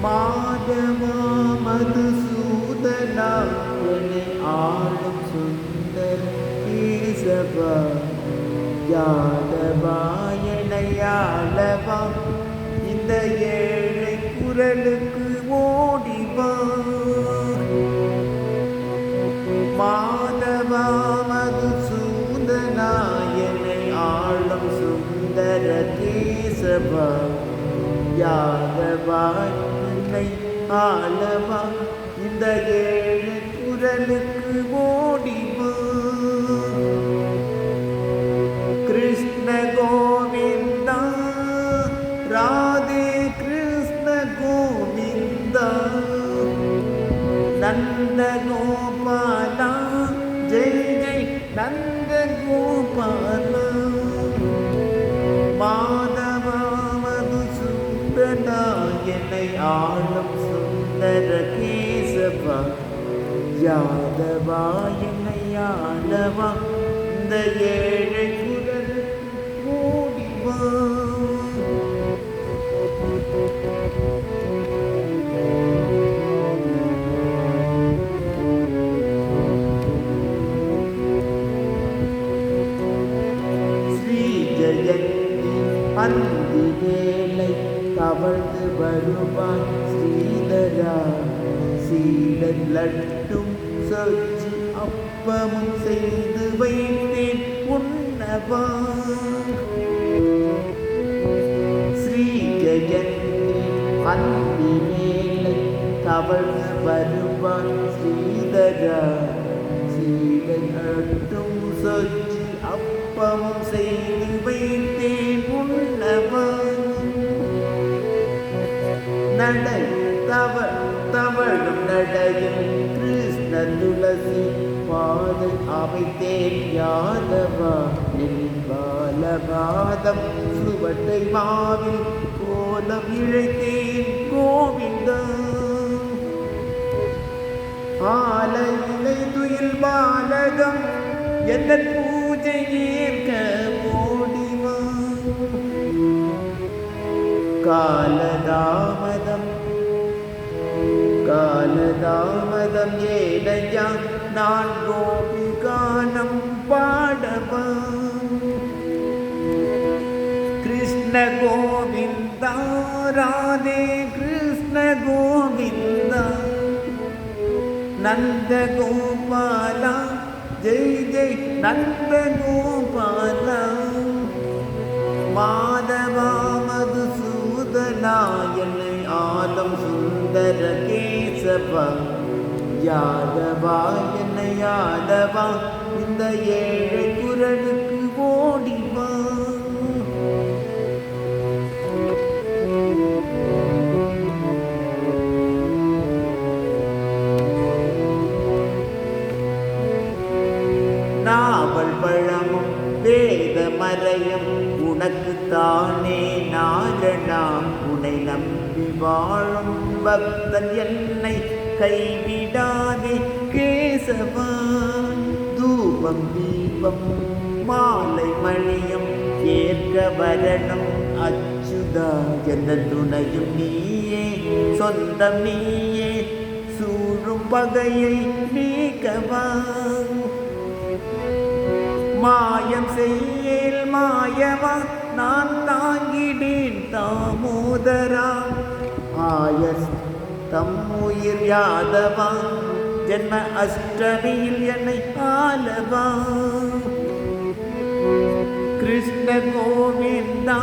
மாதவா மதுசூதனா என்னை ஆளும் சுந்தர கேசவா யாதவா என்னை ஆளவா இந்த ஏழை குரலுக்கு ஓடிவா மாதவா மதுசூதனா என்னை ஆளும் சுந்தர கேசவா யாதவா என்னை ஆளவா இந்த ஏழு குரலுக்கு ஓடிவா கிருஷ்ண கோவிந்தா ராதே கிருஷ்ண கோவிந்தா நந்த கோபாலா ஜெய் ஜெய் நந்த கோபாலா மாதவா மதுசூதனா என்னை ஆளும் சுந்தர கேசவா யாதவா என்னை ஆளவா இந்த ஏழை குரலுக்கு ஓடிவா ஸ்ரீ ஜெயந்தி அந்தி வேளை கவர்ந்து வருவான் ஸ்ரீதரா சீடன் லட்டும் சொச்சி அப்பமும் செய்து வைத்தேன் உண்ணவா ஸ்ரீ ஜெயந்தி அந்தி வேளை கவர்ந்து வருவான் ஸ்ரீதரா சீடன் லட்டும் சொச்சி அப்பமும் செய்து வைத்தேன் உண்ணவா நடை தவழும் நடையில் கிருஷ்ண துளசி பாதை அமைத்தேன் யாதவா என் பாலபாதம் சுவட்டை மாவில் கோலம் இழைத்தேன் கோவிந்தா ஆலையிலை துயில் பாலகம் எந்த பூஜை ஏற்க ஓடிவா காலதாமதம் ஏனையா நான் கோபி கானம் பாடவா கிருஷ்ண கோவிந்தா ராதே கிருஷ்ண கோவிந்தா நந்த கோபாலா ஜெய் ஜெய் நந்த கோபாலா மாதவா மதுசூதனா என்னை ஆளும் சுந்தர கேசவா யாதவா என்னை யாதவா இந்த ஏழை குரலுக்கு ஓடிவா நாவல் பழமும் வேத மறையும் உனக்கு தானே நாரணா உன்னை நம்பி வாழும் பக்தன் என்னை கைவிடாதே கேசவா தூபம் தீபம் மாலை மணியும் ஏற்க வரணும் அச்சுதா எந்த துணையும் நீயே சொந்தம் நீயே சூழும் பகையை நீக்கவா மாயம் செய்யேல் மாயவா நான் தாங்கிடேன் தாமோதரா ஆயஸ் தம்முயிர் யாதவா ஜென்ம அஷ்டமியில் என்னை ஆளவா கிருஷ்ண கோவிந்தா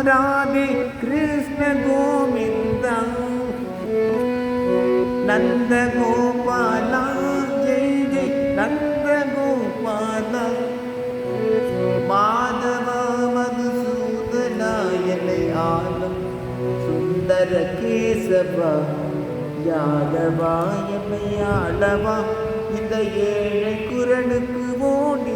ராதே கிருஷ்ண கோவிந்தா நந்த கோபாலா ஜெய் ஜெய் நந்த கோபாலா மாதவா மதுசூதனா என்னை ஆளும் சுந்தர கேசவா யாதவா என்னை ஆளவா இந்த ஏழை குரலுக்கு ஓடி